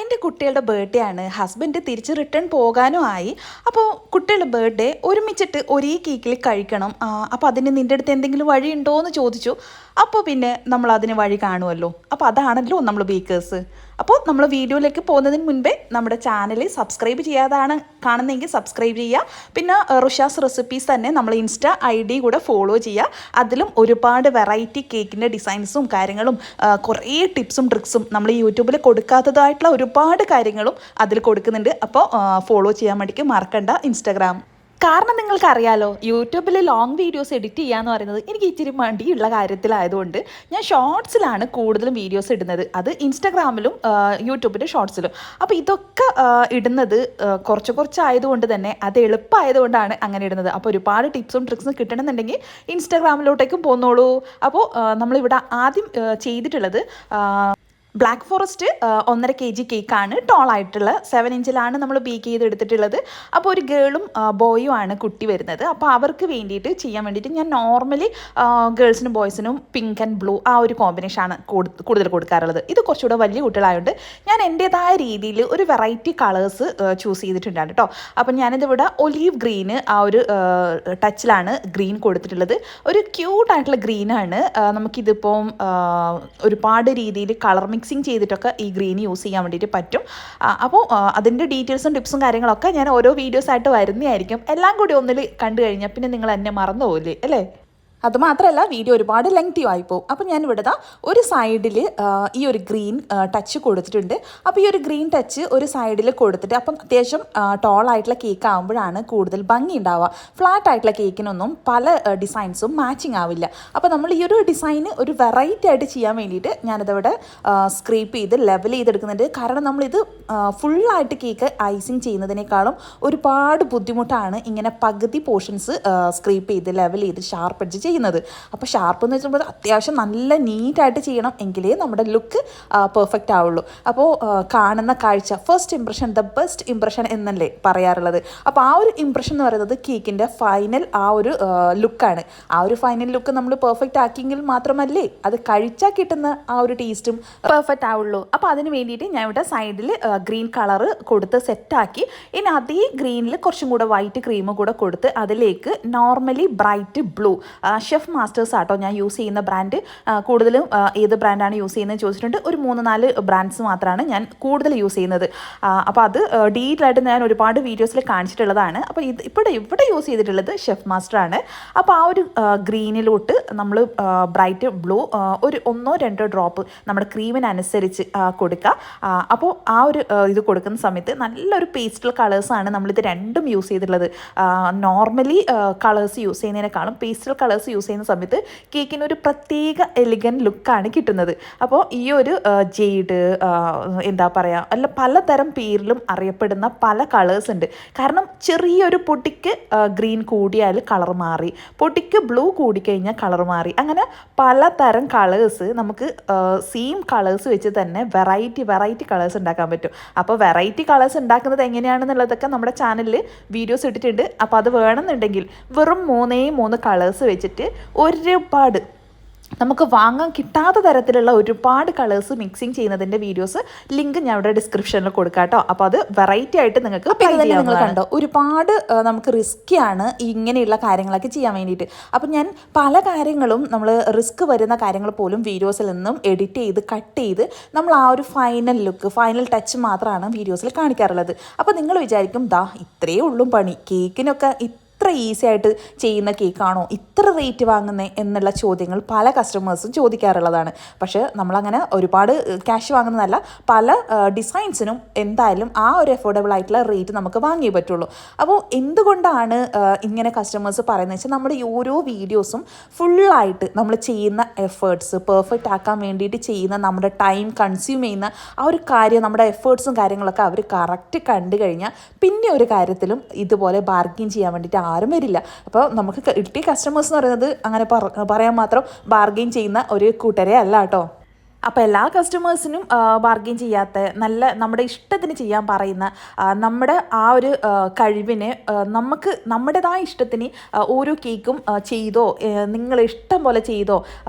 എൻ്റെ കുട്ടികളുടെ ബർത്ത്ഡേ ആണ്. ഹസ്ബൻഡ് തിരിച്ച് റിട്ടേൺ പോകാനും ആയി. അപ്പോൾ കുട്ടികളുടെ ബർത്ത്ഡേ ഒരുമിച്ചിട്ട് ഒരേ കേക്കിൽ കഴിക്കണം. അപ്പോൾ അതിന് നിൻ്റെ അടുത്ത് എന്തെങ്കിലും വഴിയുണ്ടോ എന്ന് ചോദിച്ചു. അപ്പോൾ പിന്നെ നമ്മൾ അതിന് വഴി കാണുമല്ലോ. അപ്പോൾ അതാണല്ലോ നമ്മൾ ബേക്കേഴ്സ്. അപ്പോൾ നമ്മൾ വീഡിയോയിലേക്ക് പോകുന്നതിന് മുൻപേ നമ്മുടെ ചാനൽ സബ്സ്ക്രൈബ് ചെയ്യാതാണ് കാണുന്നതെങ്കിൽ സബ്സ്ക്രൈബ് ചെയ്യുക. പിന്നെ റുഷാസ് റെസിപ്പീസ് തന്നെ നമ്മൾ ഇൻസ്റ്റ ID കൂടെ ഫോളോ ചെയ്യുക. അതിലും ഒരുപാട് വെറൈറ്റി കേക്കിൻ്റെ ഡിസൈൻസും കാര്യങ്ങളും കുറേ ടിപ്സും ട്രിക്സും നമ്മൾ യൂട്യൂബിൽ കൊടുക്കാത്തതായിട്ടുള്ള ഒരുപാട് കാര്യങ്ങളും അതിൽ കൊടുക്കുന്നുണ്ട്. അപ്പോൾ ഫോളോ ചെയ്യാൻ വേണ്ടിയിട്ട് മറക്കണ്ട ഇൻസ്റ്റാഗ്രാം. കാരണം നിങ്ങൾക്കറിയാലോ, യൂട്യൂബിൽ ലോങ് വീഡിയോസ് എഡിറ്റ് ചെയ്യുക എന്ന് പറയുന്നത് എനിക്ക് ഇച്ചിരി മടിയുള്ള കാര്യത്തിലായതുകൊണ്ട് ഞാൻ ഷോർട്സിലാണ് കൂടുതലും വീഡിയോസ് ഇടുന്നത്. അത് ഇൻസ്റ്റാഗ്രാമിലും യൂട്യൂബിൻ്റെ ഷോർട്സിലും. അപ്പോൾ ഇതൊക്കെ ഇടുന്നത് കുറച്ചായതുകൊണ്ട് തന്നെ അത് എളുപ്പമായതുകൊണ്ടാണ് അങ്ങനെ ഇടുന്നത്. അപ്പോൾ ഒരുപാട് ടിപ്സും ട്രിക്സും കിട്ടണമെന്നുണ്ടെങ്കിൽ ഇൻസ്റ്റാഗ്രാമിലോട്ടേക്കും പോന്നോളൂ. അപ്പോൾ നമ്മളിവിടെ ആദ്യം ചെയ്തിട്ടുള്ളത് ബ്ലാക്ക് ഫോറസ്റ്റ് 1.5 kg കേക്കാണ്. ടോളായിട്ടുള്ള 7 ഇഞ്ചിലാണ് നമ്മൾ ബേക്ക് ചെയ്തെടുത്തിട്ടുള്ളത്. അപ്പോൾ ഒരു ഗേളും ബോയും ആണ് കുട്ടി വരുന്നത്. അപ്പോൾ അവർക്ക് വേണ്ടിയിട്ട് ചെയ്യാൻ വേണ്ടിയിട്ട് ഞാൻ നോർമലി ഗേൾസിനും ബോയ്സിനും പിങ്ക് ആൻഡ് ബ്ലൂ ആ ഒരു കോമ്പിനേഷനാണ് കൂടുതൽ കൊടുക്കാറുള്ളത്. ഇത് കുറച്ചുകൂടെ വലിയ കുട്ടികളായതുകൊണ്ട് ഞാൻ എൻ്റേതായ രീതിയിൽ ഒരു വെറൈറ്റി കളേഴ്സ് ചൂസ് ചെയ്തിട്ടുണ്ടാണ് കേട്ടോ. അപ്പം ഞാനിതിവിടെ ഒലീവ് ഗ്രീന് ആ ഒരു ടച്ചിലാണ് ഗ്രീൻ കൊടുത്തിട്ടുള്ളത്. ഒരു ക്യൂട്ടായിട്ടുള്ള ഗ്രീനാണ്. നമുക്കിതിപ്പം ഒരുപാട് രീതിയിൽ കളർ മിക്സിങ് ചെയ്തിട്ടൊക്കെ ഈ ഗ്രീൻ യൂസ് ചെയ്യാൻ വേണ്ടിയിട്ട് പറ്റും. അപ്പോൾ അതിൻ്റെ ഡീറ്റെയിൽസും ടിപ്സും കാര്യങ്ങളൊക്കെ ഞാൻ ഓരോ വീഡിയോസായിട്ട് വരുന്നതായിരിക്കും. എല്ലാം കൂടി ഒന്നിൽ കണ്ടു കഴിഞ്ഞാൽ പിന്നെ നിങ്ങൾ എന്നെ മറന്നു പോകില്ലേ അല്ലേ? അതുമാത്രമല്ല വീഡിയോ ഒരുപാട് ലെങ്തി ആയിപ്പോവും. അപ്പോൾ ഞാൻ ഇവിടെ ഒരു സൈഡിൽ ഈ ഒരു ഗ്രീൻ ടച്ച് കൊടുത്തിട്ടുണ്ട്. അപ്പോൾ ഈ ഒരു ഗ്രീൻ ടച്ച് ഒരു സൈഡിൽ കൊടുത്തിട്ട് അപ്പം അത്യാവശ്യം ടോളായിട്ടുള്ള കേക്ക് ആകുമ്പോഴാണ് കൂടുതൽ ഭംഗി ഉണ്ടാവുക. ഫ്ലാറ്റ് ആയിട്ടുള്ള കേക്കിനൊന്നും പല ഡിസൈൻസും മാച്ചിങ് ആവില്ല. അപ്പോൾ നമ്മൾ ഈ ഒരു ഡിസൈന് ഒരു വെറൈറ്റി ആയിട്ട് ചെയ്യാൻ വേണ്ടിയിട്ട് ഞാനിതവിടെ സ്ക്രീപ്പ് ചെയ്ത് ലെവൽ ചെയ്തെടുക്കുന്നുണ്ട്. കാരണം നമ്മളിത് ഫുള്ളായിട്ട് കേക്ക് ഐസിങ് ചെയ്യുന്നതിനേക്കാളും ഒരുപാട് ബുദ്ധിമുട്ടാണ് ഇങ്ങനെ പകുതി പോർഷൻസ് സ്ക്രീപ്പ് ചെയ്ത് ലെവൽ ചെയ്ത് ഷാർപ്പ് അടിച്ച് ചെയ്യുന്നത്. അപ്പോൾ ഷാർപ്പ് എന്ന് വെച്ചുമ്പോൾ അത്യാവശ്യം നല്ല നീറ്റായിട്ട് ചെയ്യണം, എങ്കിലേ നമ്മുടെ ലുക്ക് പെർഫെക്റ്റ് ആവുള്ളൂ. അപ്പോൾ കാണുന്ന കാഴ്ച first impression the best impression എന്നല്ലേ പറയാറുള്ളത്. അപ്പോൾ ആ ഒരു ഇംപ്രഷൻ എന്ന് പറയുന്നത് കേക്കിൻ്റെ ഫൈനൽ ആ ഒരു ലുക്കാണ്. ആ ഒരു ഫൈനൽ ലുക്ക് നമ്മൾ പെർഫെക്റ്റ് ആക്കിയെങ്കിൽ മാത്രമല്ലേ അത് കഴിച്ചാൽ കിട്ടുന്ന ആ ഒരു ടേസ്റ്റും പെർഫെക്റ്റ് ആവുള്ളൂ. അപ്പോൾ അതിന് വേണ്ടിയിട്ട് ഞാൻ ഇവിടെ സൈഡിൽ ഗ്രീൻ കളറ് കൊടുത്ത് സെറ്റാക്കി. ഇനി അതേ ഗ്രീനിൽ കുറച്ചും കൂടെ വൈറ്റ് ക്രീം കൂടെ കൊടുത്ത് അതിലേക്ക് normally bright blue chef masters ആട്ടോ ഞാൻ യൂസ് ചെയ്യുന്ന ബ്രാൻഡ്. കൂടുതലും ഏത് ബ്രാൻഡാണ് യൂസ് ചെയ്യുന്നത് ചോദിച്ചിട്ടുണ്ട്. ഒരു 3-4 ബ്രാൻഡ്സ് മാത്രമാണ് ഞാൻ കൂടുതൽ യൂസ് ചെയ്യുന്നത്. അപ്പോൾ അത് ഡീറ്റെയിലായിട്ട് ഞാൻ ഒരുപാട് വീഡിയോസിൽ കാണിച്ചിട്ടുള്ളതാണ്. അപ്പോൾ ഇവിടെ യൂസ് ചെയ്തിട്ടുള്ളത് ഷെഫ് മാസ്റ്റർ ആണ്. അപ്പോൾ ആ ഒരു ഗ്രീനിലോട്ട് നമ്മൾ ബ്രൈറ്റ് ബ്ലൂ ഒരു 1-2 ഡ്രോപ്പ് നമ്മുടെ ക്രീമിനനുസരിച്ച് കൊടുക്കുക. അപ്പോൾ ആ ഒരു ഇത് കൊടുക്കുന്ന സമയത്ത് നല്ലൊരു പേസ്റ്റൽ കളേഴ്സാണ് നമ്മളിത് രണ്ടും യൂസ് ചെയ്തിട്ടുള്ളത്. നോർമലി കളേഴ്സ് യൂസ് ചെയ്യുന്നതിനേക്കാളും പേസ്റ്റൽ കളേഴ്സ് യൂസ് ചെയ്യുന്ന സമയത്ത് കേക്കിന് ഒരു പ്രത്യേക എലിഗൻറ്റ് ലുക്കാണ് കിട്ടുന്നത്. അപ്പോൾ ഈ ഒരു ജെയ്ഡ് എന്താ പറയുക അല്ല പലതരം പേരിലും അറിയപ്പെടുന്ന പല കളേഴ്സ് ഉണ്ട്. കാരണം ചെറിയൊരു പൊട്ടിക്ക് ഗ്രീൻ കൂടിയാൽ കളർ മാറി, പൊട്ടിക്ക് ബ്ലൂ കൂടിക്കഴിഞ്ഞാൽ കളർ മാറി, അങ്ങനെ പലതരം കളേഴ്സ് നമുക്ക് സെയിം കളേഴ്സ് വെച്ച് തന്നെ വെറൈറ്റി കളേഴ്സ് ഉണ്ടാക്കാൻ പറ്റും. അപ്പോൾ വെറൈറ്റി കളേഴ്സ് ഉണ്ടാക്കുന്നത് എങ്ങനെയാണെന്നുള്ളതൊക്കെ നമ്മുടെ ചാനലിൽ വീഡിയോസ് ഇട്ടിട്ടുണ്ട്. അപ്പോൾ അത് വേണമെന്നുണ്ടെങ്കിൽ വെറും 3 കളേഴ്സ് വെച്ചിട്ട് ഒരുപാട് നമുക്ക് വാങ്ങാൻ കിട്ടാത്ത തരത്തിലുള്ള ഒരുപാട് കളേഴ്സ് മിക്സിങ് ചെയ്യുന്നതിൻ്റെ വീഡിയോസ് ലിങ്ക് ഞാൻ ഇവിടെ ഡിസ്ക്രിപ്ഷനിൽ കൊടുക്കാം കേട്ടോ. അപ്പോൾ അത് വെറൈറ്റി ആയിട്ട് നിങ്ങൾക്ക് നിങ്ങൾ കണ്ടോ ഒരുപാട് നമുക്ക് റിസ്ക്കിയാണ് ഇങ്ങനെയുള്ള കാര്യങ്ങളൊക്കെ ചെയ്യാൻ വേണ്ടിയിട്ട്. അപ്പം ഞാൻ പല കാര്യങ്ങളും നമ്മൾ റിസ്ക് വരുന്ന കാര്യങ്ങൾ പോലും വീഡിയോസിൽ നിന്നും എഡിറ്റ് ചെയ്ത് കട്ട് ചെയ്ത് നമ്മൾ ആ ഒരു ഫൈനൽ ലുക്ക് ഫൈനൽ ടച്ച് മാത്രമാണ് വീഡിയോസിൽ കാണിക്കാറുള്ളത്. അപ്പോൾ നിങ്ങൾ വിചാരിക്കും ഇത്രയേ ഉള്ളൂ പണി, കേക്കിനൊക്കെ ഇത്ര ഈസി ആയിട്ട് ചെയ്യുന്ന കേക്കാണോ ഇത്ര റേറ്റ് വാങ്ങുന്നത് എന്നുള്ള ചോദ്യങ്ങൾ പല കസ്റ്റമേഴ്സും ചോദിക്കാറുള്ളതാണ്. പക്ഷേ നമ്മളങ്ങനെ ഒരുപാട് ക്യാഷ് വാങ്ങുന്നതല്ല, പല ഡിസൈൻസിനും എന്തായാലും ആ ഒരു അഫോർഡബിൾ ആയിട്ടുള്ള റേറ്റ് നമുക്ക് വാങ്ങിയേ പറ്റുള്ളൂ. അപ്പോൾ എന്തുകൊണ്ടാണ് ഇങ്ങനെ കസ്റ്റമേഴ്സ് പറയുന്നത് വെച്ചാൽ നമ്മുടെ ഓരോ വീഡിയോസും ഫുള്ളായിട്ട് നമ്മൾ ചെയ്യുന്ന എഫേർട്സ് പെർഫെക്റ്റ് ആക്കാൻ വേണ്ടിയിട്ട് ചെയ്യുന്ന നമ്മുടെ ടൈം കൺസ്യൂം ചെയ്യുന്ന ആ ഒരു കാര്യം നമ്മുടെ എഫേർട്സും കാര്യങ്ങളൊക്കെ അവർ കറക്റ്റ് കണ്ടു കഴിഞ്ഞാൽ പിന്നെ ഒരു കാര്യത്തിലും ഇതുപോലെ ബാർഗെയിൻ ചെയ്യാൻ വേണ്ടിയിട്ട് ആരും വരില്ല. അപ്പോൾ നമുക്ക് കിട്ടിയ കസ്റ്റമേഴ്സ് എന്ന് പറയുന്നത് അങ്ങനെ പറയാൻ മാത്രം ബാർഗെയിൻ ചെയ്യുന്ന ഒരു കൂട്ടരെ അല്ല കേട്ടോ. അപ്പോൾ എല്ലാ കസ്റ്റമേഴ്സിനും ബാർഗെയിൻ ചെയ്യാത്ത നല്ല നമ്മുടെ ഇഷ്ടത്തിന് ചെയ്യാൻ പറയുന്ന നമ്മുടെ ആ ഒരു കഴിവിനെ നമുക്ക് നമ്മുടേതായ ഇഷ്ടത്തിന് ഓരോ കേക്കും ചെയ്തോ നിങ്ങൾ ഇഷ്ടം പോലെ ചെയ്തോ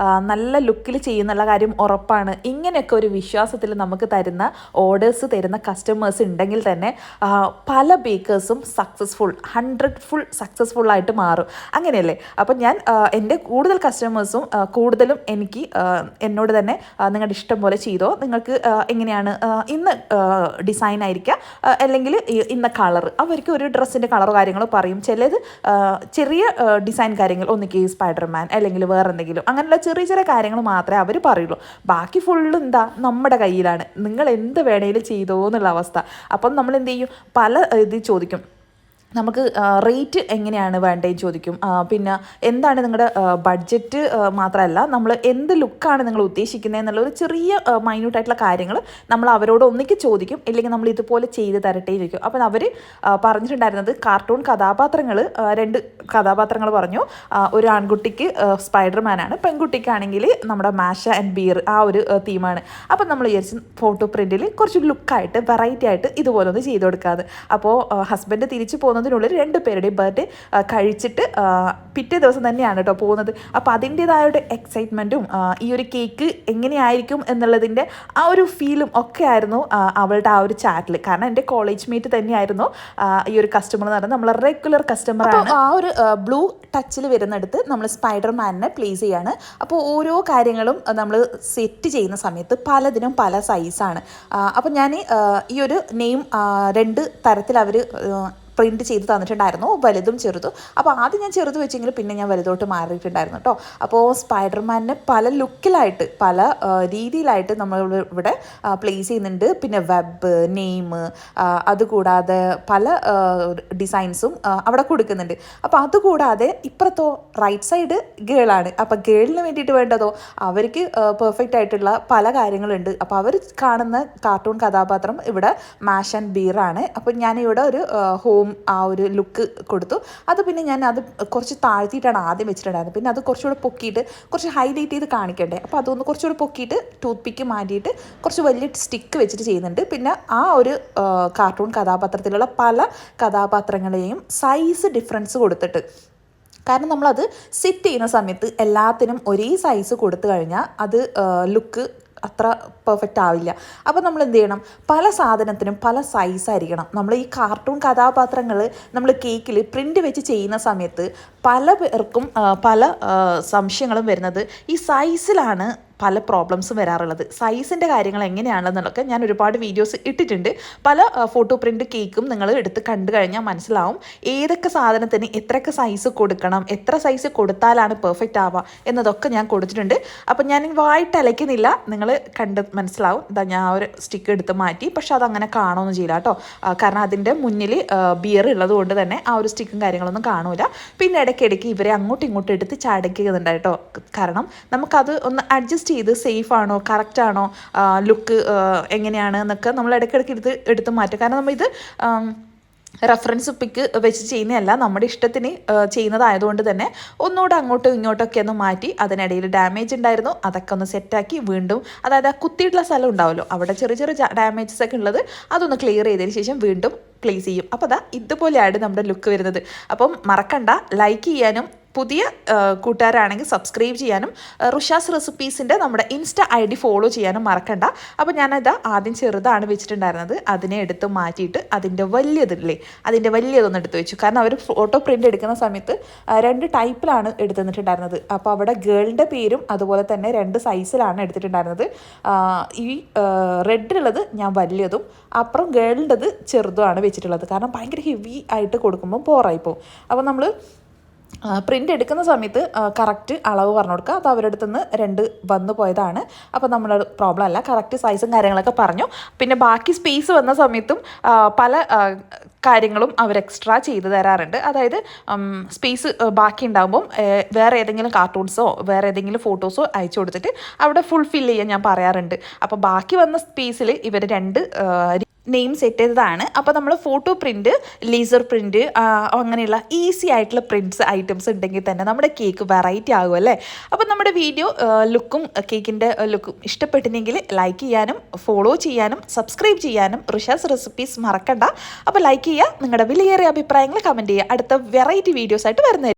നല്ല ലുക്കിൽ ചെയ്യുന്നുള്ള കാര്യം ഉറപ്പാണ്. ഇങ്ങനെയൊക്കെ ഒരു വിശ്വാസത്തിൽ നമുക്ക് തരുന്ന ഓർഡേഴ്സ് തരുന്ന കസ്റ്റമേഴ്സ് ഉണ്ടെങ്കിൽ തന്നെ പല ബേക്കേഴ്സും 100 സക്സസ്ഫുള്ളായിട്ട് മാറും. അങ്ങനെയല്ലേ? അപ്പം ഞാൻ എൻ്റെ കൂടുതൽ കസ്റ്റമേഴ്സും കൂടുതലും എനിക്ക് എന്നോട് തന്നെ നിങ്ങളുടെ ഇഷ്ടം പോലെ ചെയ്തോ, നിങ്ങൾക്ക് എങ്ങനെയാണ് ഇന്ന് ഡിസൈൻ ആയിരിക്കുക അല്ലെങ്കിൽ ഇന്ന കളർ, അവർക്ക് ഒരു ഡ്രസ്സിൻ്റെ കളറോ കാര്യങ്ങളോ പറയും. ചിലത് ചെറിയ ഡിസൈൻ കാര്യങ്ങൾ, ഒന്നിക്ക് സ്പൈഡർമാൻ അല്ലെങ്കിൽ വേറെ എന്തെങ്കിലും, അങ്ങനെയുള്ള ചെറിയ ചെറിയ കാര്യങ്ങൾ മാത്രമേ അവർ പറയുള്ളൂ. ബാക്കി ഫുള്ളും എന്താ നമ്മുടെ കയ്യിലാണ്, നിങ്ങൾ എന്ത് വേണേലും ചെയ്തോ എന്നുള്ള അവസ്ഥ. അപ്പം നമ്മൾ എന്ത് ചെയ്യും, പല ഇത് ചോദിക്കും, നമുക്ക് റേറ്റ് എങ്ങനെയാണ് വേണ്ടതെന്ന് ചോദിക്കും. പിന്നെ എന്താണ് നിങ്ങളുടെ ബഡ്ജറ്റ് മാത്രമല്ല, നമ്മൾ എന്ത് ലുക്കാണ് നിങ്ങൾ ഉദ്ദേശിക്കുന്നത് എന്നുള്ള ഒരു ചെറിയ മൈന്യൂട്ടായിട്ടുള്ള കാര്യങ്ങൾ നമ്മൾ അവരോട് ഒന്നിക്ക് ചോദിക്കും. ഇല്ലെങ്കിൽ നമ്മൾ ഇതുപോലെ ചെയ്ത് തരട്ടെ ചോദിക്കും. അപ്പം അവർ പറഞ്ഞിട്ടുണ്ടായിരുന്നത് കാർട്ടൂൺ കഥാപാത്രങ്ങൾ 2 കഥാപാത്രങ്ങൾ പറഞ്ഞു. ഒരു ആൺകുട്ടിക്ക് സ്പൈഡർമാനാണ്, പെൺകുട്ടിക്കാണെങ്കിൽ നമ്മുടെ മാഷ ആൻഡ് ബിയർ ആ ഒരു തീമാണ്. അപ്പം നമ്മൾ വിചാരിച്ചു ഫോട്ടോ പ്രിൻറ്റിൽ കുറച്ച് ലുക്കായിട്ട് വെറൈറ്റി ആയിട്ട് ഇതുപോലെ ഒന്ന് ചെയ്ത് കൊടുക്കാതെ. അപ്പോൾ ഹസ്ബൻഡ് തിരിച്ചു പോകുന്നതിനുള്ളിൽ 2 പേരുടെയും ബർത്ത്ഡേ കഴിച്ചിട്ട് പിറ്റേ ദിവസം തന്നെയാണ് കേട്ടോ പോകുന്നത്. അപ്പോൾ അതിൻ്റേതായ ഒരു എക്സൈറ്റ്മെൻറ്റും ഈ ഒരു കേക്ക് എങ്ങനെയായിരിക്കും എന്നുള്ളതിൻ്റെ ആ ഒരു ഫീലും ഒക്കെ ആയിരുന്നു അവളുടെ ആ ഒരു ചാറ്റിൽ. കാരണം എൻ്റെ കോളേജ് മേറ്റ് തന്നെയായിരുന്നു ഈ ഒരു കസ്റ്റമർ എന്ന് പറയുന്നത്, നമ്മളെ റെഗുലർ കസ്റ്റമറാണ്. ആ ഒരു ബ്ലൂ ടച്ചിൽ വരുന്നിടത്ത് നമ്മൾ സ്പൈഡർമാനിനെ പ്ലേസ് ചെയ്യാണ്. അപ്പോൾ ഓരോ കാര്യങ്ങളും നമ്മൾ സെറ്റ് ചെയ്യുന്ന സമയത്ത് പലതിനും പല സൈസാണ്. അപ്പോൾ ഞാൻ ഈ ഒരു നെയിം 2 തരത്തിൽ അവർ പ്രിൻറ്റ് ചെയ്ത് തന്നിട്ടുണ്ടായിരുന്നു, വലുതും ചെറുതും. അപ്പോൾ ആദ്യം ഞാൻ ചെറുത് വെച്ചെങ്കിൽ പിന്നെ ഞാൻ വലുതോട്ട് മാറിയിട്ടുണ്ടായിരുന്നു കേട്ടോ. അപ്പോൾ സ്പൈഡർമാനിനെ പല ലുക്കിലായിട്ട് പല രീതിയിലായിട്ട് നമ്മൾ ഇവിടെ പ്ലേസ് ചെയ്യുന്നുണ്ട്. പിന്നെ വെബ്, നെയിം, അതുകൂടാതെ പല ഡിസൈൻസും അവിടെ കൊടുക്കുന്നുണ്ട്. അപ്പോൾ അതുകൂടാതെ ഇപ്പുറത്തോ റൈറ്റ് സൈഡ് ഗേളാണ്. അപ്പോൾ ഗേളിന് വേണ്ടിയിട്ട് വേണ്ടതോ അവർക്ക് പെർഫെക്റ്റ് ആയിട്ടുള്ള പല കാര്യങ്ങളുണ്ട്. അപ്പോൾ അവർ കാണുന്ന കാർട്ടൂൺ കഥാപാത്രം ഇവിടെ മാഷ് ആൻഡ് ബീറാണ്. അപ്പോൾ ഞാനിവിടെ ഒരു ഹോം ആ ഒരു ലുക്ക് കൊടുത്തു. അത് പിന്നെ ഞാൻ അത് കുറച്ച് താഴ്ത്തിയിട്ടാണ് ആദ്യം വെച്ചിട്ടുണ്ടായിരുന്നത്. പിന്നെ അത് കുറച്ചുകൂടെ പൊക്കിയിട്ട് കുറച്ച് ഹൈലൈറ്റ് ചെയ്ത് കാണിക്കണ്ടേ, അപ്പോൾ അതൊന്ന് കുറച്ചുകൂടെ പൊക്കിയിട്ട് ടൂത്ത് പിക്ക് മാറ്റിയിട്ട് കുറച്ച് വലിയ സ്റ്റിക്ക് വെച്ചിട്ട് ചെയ്യുന്നുണ്ട്. പിന്നെ ആ ഒരു കാർട്ടൂൺ കഥാപാത്രത്തിലുള്ള പല കഥാപാത്രങ്ങളെയും സൈസ് ഡിഫറൻസ് കൊടുത്തിട്ട്, കാരണം നമ്മളത് സെറ്റ് ചെയ്യുന്ന സമയത്ത് എല്ലാത്തിനും ഒരേ സൈസ് കൊടുത്തു കഴിഞ്ഞാൽ അത് ലുക്ക് അത്ര പെർഫെക്റ്റ് ആവില്ല. അപ്പോൾ നമ്മൾ എന്ത് ചെയ്യണം, പല സാധനത്തിനും പല സൈസായിരിക്കണം. നമ്മൾ ഈ കാർട്ടൂൺ കഥാപാത്രങ്ങൾ നമ്മൾ കേക്കിൽ പ്രിൻ്റ് വെച്ച് ചെയ്യുന്ന സമയത്ത് പല പേർക്കും പല സംശയങ്ങളും വരുന്നത് ഈ സൈസിലാണ് പല പ്രോബ്ലംസും വരാറുള്ളത്. സൈസിൻ്റെ കാര്യങ്ങൾ എങ്ങനെയാണെന്നുള്ളതൊക്കെ ഞാൻ ഒരുപാട് വീഡിയോസ് ഇട്ടിട്ടുണ്ട്. പല ഫോട്ടോ പ്രിൻ്റ് കേക്കും നിങ്ങൾ എടുത്ത് കണ്ടു കഴിഞ്ഞാൽ മനസ്സിലാവും ഏതൊക്കെ സാധനത്തിന് എത്രയൊക്കെ സൈസ് കൊടുക്കണം, എത്ര സൈസ് കൊടുത്താലാണ് പെർഫെക്റ്റ് ആവുക എന്നതൊക്കെ ഞാൻ കൊടുത്തിട്ടുണ്ട്. അപ്പം ഞാൻ വായിട്ട് അലയ്ക്കുന്നില്ല, നിങ്ങൾ കണ്ട് മനസ്സിലാവും. ഇതാ ഞാൻ ഒരു സ്റ്റിക്ക് എടുത്ത് മാറ്റി, പക്ഷെ അതങ്ങനെ കാണുമൊന്നും ചെയ്യില്ല കേട്ടോ, കാരണം അതിൻ്റെ മുന്നിൽ ബിയർ ഉള്ളത് കൊണ്ട് തന്നെ ആ ഒരു സ്റ്റിക്കും കാര്യങ്ങളൊന്നും കാണൂല. പിന്നെ ഇടയ്ക്കിടയ്ക്ക് ഇവരെ അങ്ങോട്ടും ഇങ്ങോട്ടും എടുത്ത് ചടയ്ക്കുന്നുണ്ട് കേട്ടോ, കാരണം നമുക്കത് ഒന്ന് അഡ്ജസ്റ്റ് ചെയ്ത് സേഫ് ആണോ കറക്റ്റ് ആണോ ലുക്ക് എങ്ങനെയാണ് എന്നൊക്കെ നമ്മൾ ഇടയ്ക്കിടയ്ക്ക് എടുത്ത് മാറ്റും. കാരണം നമ്മൾ ഇത് റെഫറൻസ് പിക്ക് വെച്ച് ചെയ്യുന്നതല്ല, നമ്മുടെ ഇഷ്ടത്തിന് ചെയ്യുന്നതായതുകൊണ്ട് തന്നെ ഒന്നുകൂടെ അങ്ങോട്ടും ഇങ്ങോട്ടൊക്കെ ഒന്ന് മാറ്റി, അതിനിടയിൽ ഡാമേജ് ഉണ്ടായിരുന്നു അതൊക്കെ ഒന്ന് സെറ്റാക്കി വീണ്ടും, അതായത് ആ കുത്തിയിട്ടുള്ള സ്ഥലം ഉണ്ടാവുമല്ലോ അവിടെ ചെറിയ ചെറിയ ഡാമേജസ് ഒക്കെ ഉള്ളത് അതൊന്ന് ക്ലിയർ ചെയ്തതിന് ശേഷം വീണ്ടും പ്ലേസ് ചെയ്യും. അപ്പോൾ അതാ ഇതുപോലെയാണ് നമ്മുടെ ലുക്ക് വരുന്നത്. അപ്പം മറക്കണ്ട ലൈക്ക് ചെയ്യാനും പുതിയ കൂട്ടുകാരാണെങ്കിൽ സബ്സ്ക്രൈബ് ചെയ്യാനും റുഷാസ് റെസിപ്പീസിൻ്റെ നമ്മുടെ ഇൻസ്റ്റ ID ഫോളോ ചെയ്യാനും മറക്കണ്ട. അപ്പോൾ ഞാനത് ആദ്യം ചെറുതാണ് വെച്ചിട്ടുണ്ടായിരുന്നത്, അതിനെ എടുത്ത് മാറ്റിയിട്ട് അതിൻ്റെ വലിയതൊന്നും എടുത്ത് വെച്ചു. കാരണം അവർ ഫോട്ടോ പ്രിൻ്റ് എടുക്കുന്ന സമയത്ത് 2 ടൈപ്പിലാണ് എടുത്തിട്ടുണ്ടായിരുന്നത്. അപ്പോൾ അവിടെ ഗേളിൻ്റെ പേരും അതുപോലെ തന്നെ 2 സൈസിലാണ് എടുത്തിട്ടുണ്ടായിരുന്നത്. ഈ റെഡിലുള്ളത് ഞാൻ വലിയതും അപ്പുറം ഗേളിൻ്റെത് ചെറുതുമാണ് വെച്ചിട്ടുള്ളത്. കാരണം ഭയങ്കര ഹെവി ആയിട്ട് കൊടുക്കുമ്പോൾ ബോറായിപ്പോവും. അപ്പോൾ നമ്മൾ പ്രിൻ്റ് എടുക്കുന്ന സമയത്ത് കറക്റ്റ് അളവ് പറഞ്ഞു കൊടുക്കുക. അത് അവരുടെ അടുത്ത് നിന്ന് 2 വന്നു പോയതാണ്. അപ്പോൾ നമ്മൾ പ്രോബ്ലം അല്ല, കറക്റ്റ് സൈസും കാര്യങ്ങളൊക്കെ പറഞ്ഞു. പിന്നെ ബാക്കി സ്പേസ് വന്ന സമയത്തും പല കാര്യങ്ങളും അവർ എക്സ്ട്രാ ചെയ്ത് തരാറുണ്ട്. അതായത് സ്പേസ് ബാക്കി ഉണ്ടാകുമ്പം വേറെ ഏതെങ്കിലും കാർട്ടൂൺസോ വേറെ ഏതെങ്കിലും ഫോട്ടോസോ അയച്ചു കൊടുത്തിട്ട് അവിടെ ഫുൾഫിൽ ചെയ്യാൻ ഞാൻ പറയാറുണ്ട്. അപ്പോൾ ബാക്കി വന്ന സ്പേസിൽ ഇവർ നെയിം സെറ്റ് ചെയ്തതാണ്. അപ്പോൾ നമ്മൾ ഫോട്ടോ പ്രിൻറ്റ്, ലേസർ പ്രിൻറ്റ്, അങ്ങനെയുള്ള ഈസി ആയിട്ടുള്ള പ്രിൻറ്റ്സ് ഐറ്റംസ് ഉണ്ടെങ്കിൽ തന്നെ നമ്മുടെ കേക്ക് വെറൈറ്റി ആകും അല്ലേ. അപ്പോൾ നമ്മുടെ വീഡിയോ ലുക്കും കേക്കിൻ്റെ ലുക്കും ഇഷ്ടപ്പെട്ടില്ലെങ്കിൽ ലൈക്ക് ചെയ്യാനും ഫോളോ ചെയ്യാനും സബ്സ്ക്രൈബ് ചെയ്യാനും ഋഷാസ് റെസിപ്പീസ് മറക്കണ്ട. അപ്പോൾ ലൈക്ക് ചെയ്യുക, നിങ്ങളുടെ വിലയേറിയ അഭിപ്രായങ്ങൾ കമൻറ്റ് ചെയ്യുക. അടുത്ത വെറൈറ്റി വീഡിയോസ് ആയിട്ട് വരുന്നത്.